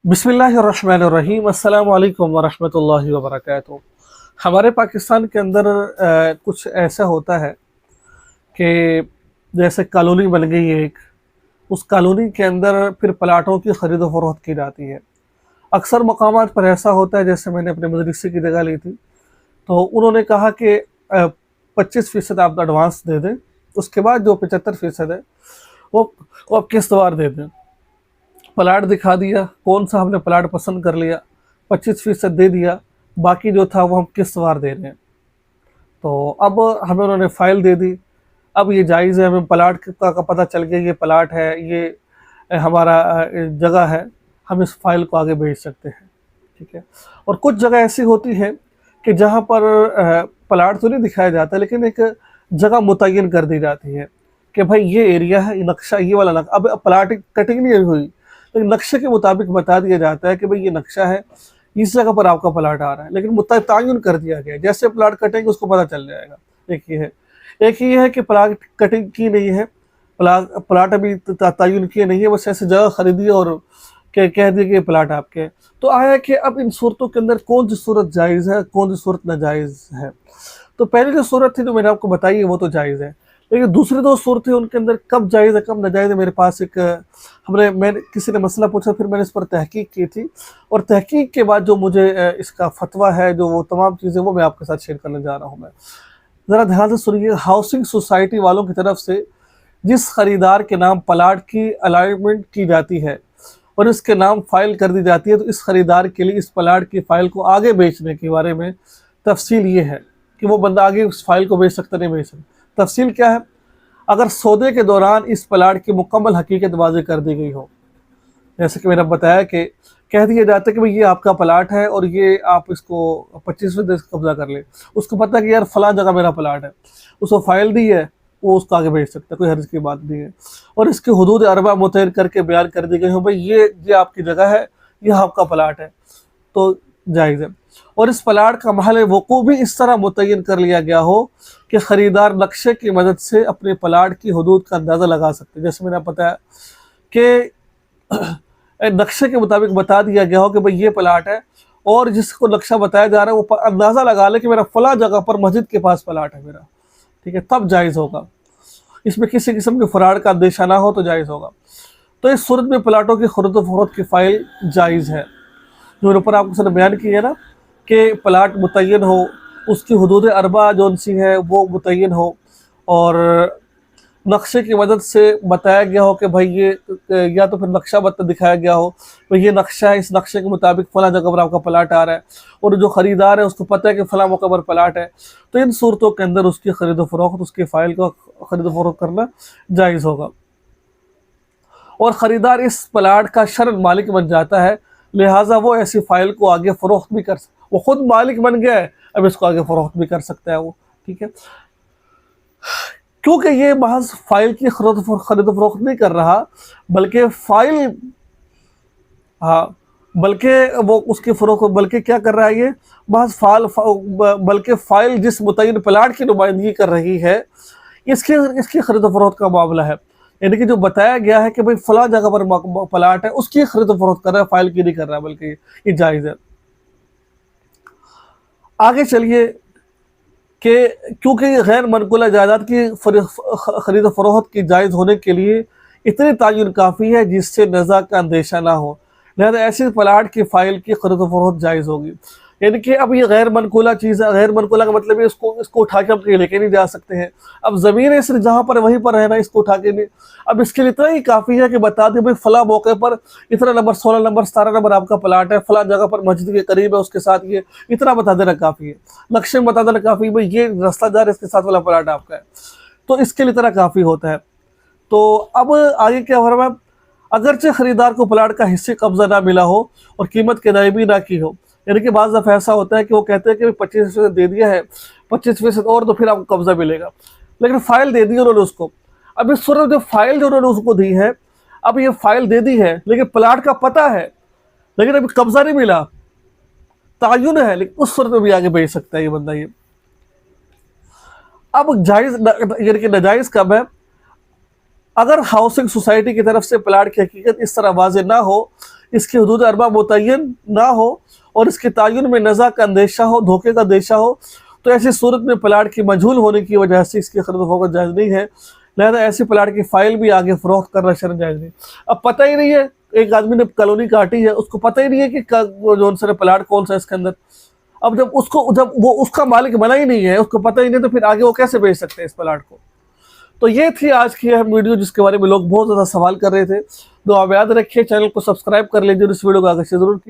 बिस्मिल्लाहिर्रहमानिर्रहीम अस्सलाम वालेकुम वरहमतुल्लाहि वबरकातुहू। हमारे पाकिस्तान के अंदर कुछ ऐसा होता है कि जैसे कॉलोनी बन गई है एक, उस कॉलोनी के अंदर फिर प्लाटों की ख़रीद फ़रोख्त की जाती है। अक्सर मकामात पर ऐसा होता है, जैसे मैंने अपने मदरसे की जगह ली थी, तो उन्होंने कहा कि 25% आप एडवांस दे दें, उसके बाद जो 75% है वो वो आप किस्तवार दे दें। प्लाट दिखा दिया, कौन सा हमने प्लाट पसंद कर लिया, 25% दे दिया, बाकी जो था वो हम किस्तवार दे रहे हैं। तो अब हमें उन्होंने फ़ाइल दे दी। अब ये जायज़ है, हमें प्लाट का पता चल गया, ये प्लाट है, ये हमारा जगह है, हम इस फ़ाइल को आगे भेज सकते हैं, ठीक है। और कुछ जगह ऐसी होती है कि जहाँ पर प्लाट तो नहीं दिखाया जाता, लेकिन एक जगह मुतय्यन कर दी जाती है कि भाई ये एरिया है, ये नक्शा, ये वाला नक्शा। अब प्लाट कटिंग नहीं हुई, लेकिन नक्शे के मुताबिक बता दिया जाता है कि भाई ये नक्शा है, इस जगह पर आपका प्लाट आ रहा है, लेकिन तयन कर दिया गया है। जैसे प्लाट कटेंगे उसको पता चल जाएगा। एक ये है, एक ये है कि प्लाट कटिंग की नहीं है, प्लाट अभी तयन किए नहीं है, बस ऐसे जगह खरीदी और कह दिए कि प्लाट आपके है। तो आया कि अब इन सूरतों के अंदर कौन सी सूरत जायज़ है, कौन सी सूरत नाजायज़ है। तो पहली जो सूरत थी जो मैंने आपको बताई है वो तो जायज़ है, लेकिन दूसरी दो सूरतें उनके अंदर कब जायज़ है कब नाजायज़ है। मेरे पास एक मैंने किसी ने मसला पूछा, फिर मैंने इस पर तहकीक की थी, और तहकीक के बाद जो मुझे इसका फतवा है, जो वो तमाम चीज़ें, वो मैं आपके साथ शेयर करने जा रहा हूँ। मैं ज़रा ध्यान से सुनिए। हाउसिंग सोसाइटी वालों की तरफ से जिस ख़रीदार के नाम प्लाट की अलाइनमेंट की जाती है और इसके नाम फ़ाइल कर दी जाती है, तो इस ख़रीदार के लिए इस प्लाट की फ़ाइल को आगे बेचने के बारे में तफसील ये है कि वो बंदा आगे उस फ़ाइल को बेच सकता, नहीं बेच सकता। तफसील क्या है? अगर सौदे के दौरान इस प्लाट की मुकम्मल हकीकत वाज़ेह कर दी गई हो, जैसे कि मैंने बताया कि कह दिया जाता है कि भाई ये आपका प्लाट है और ये आप इसको 25% कब्ज़ा कर ले। उसको पता है कि यार फ़लाँ जगह मेरा प्लाट है, उसको फ़ाइल दी है, वो उसको आगे भेज सकता है, कोई हर्ज की बात नहीं है। और इसकी हुदूद अरबा मुतय्यन करके बयान कर दी गई हो, भाई ये आपकी जगह है, ये आपका प्लाट है, तो जायज़ है। और इस प्लाट का महल वक़ूअ भी इस तरह मुतय्यन कर लिया गया हो कि ख़रीदार नक्शे की मदद से अपने प्लाट की हुदूद का अंदाज़ा लगा सकते हैं। जैसे मैंने बताया कि नक्शे के मुताबिक बता दिया गया हो कि भाई ये प्लाट है, और जिसको नक्शा बताया जा रहा है वो अंदाज़ा लगा ले कि मेरा फ़लाँ जगह पर मस्जिद के पास प्लाट है मेरा, ठीक है, तब जायज़ होगा। इसमें किसी किस्म के फ़राड का अंदेशा ना हो तो जायज़ होगा। तो इस सूरत में प्लाटों की ख़रीद व फ़रोख्त की फ़ाइल जायज़ है। जो ऊपर आपको सर बयान की है ना कि प्लाट मुतय्यन हो, उसकी हुदूद अरबा जौन सी है वो मुतय्यन हो, और नक्शे की मदद से बताया गया हो कि भाई ये, या तो फिर नक्शा दिखाया गया हो, भाई ये नक्शा है, इस नक्शे के मुताबिक फ़लाँ जगह पर आपका प्लाट आ रहा है, और जो ख़रीदार है उसको पता है कि फ़लाँ मौके पर प्लाट है, तो इन सूरतों के अंदर उसकी ख़रीद व फ़रोख्त, उसकी फ़ाइल को ख़रीद व फ़रोख्त करना जायज़ होगा। और ख़रीदार इस प्लाट का शरन मालिक बन जाता है, लिहाजा वो ऐसी फ़ाइल को आगे फ़रोख्त भी कर सकता, वो ख़ुद मालिक बन गया है, अब इसको आगे फ़रोख्त भी कर सकता है वो, ठीक है। क्योंकि ये महज फ़ाइल की ख़रीद फ़रोख्त नहीं कर रहा, बल्कि फ़ाइल, हाँ, बल्कि वो उसकी फ़रोख्त, बल्कि क्या कर रहा है ये, महज बल्कि फ़ाइल जिस मुतय्यन प्लाट की नुमाइंदगी कर रही है, इसकी ख़रीद फ़रोख्त का मामला है। यानी कि जो बताया गया है कि भाई फ़लाँ जगह पर प्लाट है, उसकी ख़रीद फ़रोख्त कर रहा है, फ़ाइल की नहीं कर रहा है, बल्कि ये जायज़ है। आगे चलिए कि क्योंकि गैर मनक़ूला जायदाद की ख़रीद फ़रोख्त की जायज़ होने के लिए इतनी तयन काफ़ी है जिससे नज़ा का अंदेशा ना हो, लिहाजा ऐसी प्लाट की फ़ाइल की ख़रीद फ़रोख्त जायज़ होगी। यानी कि अब ये गैर मनक़ूला चीज़ है, गैर मनक़ूला का मतलब है इसको उठा के हम कहीं लेके नहीं जा सकते हैं। अब ज़मीन है सिर्फ जहाँ पर वहीं पर रहना, इसको उठा के नहीं। अब इसके लिए इतना ही काफ़ी है कि बता दें भाई फ़लाँ मौके पर इतना नंबर 16 नंबर 17 नंबर आपका प्लाट है, फ़लाँ जगह पर मस्जिद के करीब है, उसके साथ ये, इतना बता देना काफ़ी है। नक्शे में बता देना काफ़ी, भाई ये रास्ता जा रहा है, इसके साथ वाला प्लाट आपका है, तो इसके लिए इतना काफ़ी होता है। तो अब आगे क्या हो रहा है, अगरचे ख़रीदार को प्लाट का हिस्से कब्ज़ा ना मिला हो और कीमत की अदायगी ना की हो, यानी कि बाज़ दफ़ा ऐसा होता है कि वो कहते हैं कि 25% दे दिया है, 25% और तो फिर आपको कब्ज़ा मिलेगा, लेकिन फ़ाइल दे दी उन्होंने उसको। अब इस सूरत में फ़ाइल जो उन्होंने उसको दी है, अब ये फ़ाइल दे दी है, लेकिन प्लाट का पता है, लेकिन अभी कब्ज़ा नहीं मिला, तयन है, लेकिन उस सूरत में भी आगे भेज सकता है ये बंदा ये। अब जायज़ यानी कि नाजायज़ कब है? अगर हाउसिंग सोसाइटी की तरफ से प्लाट की हकीकत इस तरह वाज़ेह ना हो اس کی حدود اربہ متعین نہ ہو اور اس کے تعین میں نزاع کا اندیشہ ہو، دھوکے کا اندیشہ ہو، تو ایسی صورت میں پلاٹ کی مجہول ہونے کی وجہ سے اس کی خرید و فروخت جائز نہیں ہے، لہذا ایسی پلاٹ کی فائل بھی آگے فروخت کرنا شرعاً جائز نہیں۔ اب پتہ ہی نہیں ہے، ایک آدمی نے کالونی کاٹی ہے، اس کو پتہ ہی نہیں ہے کہ جو ان سے پلاٹ کون سا ہے اس کے اندر۔ اب جب وہ اس کا مالک بنا ہی نہیں ہے، اس کو پتہ ہی نہیں، تو پھر آگے وہ کیسے بیچ سکتے ہیں اس پلاٹ کو؟ تو یہ تھی آج کی اہم ویڈیو جس کے بارے میں لوگ بہت زیادہ سوال کر رہے تھے۔ دعا میں یاد رکھیے، چینل کو سبسکرائب کر لیجیے اور اس ویڈیو کو آگے سے ضرور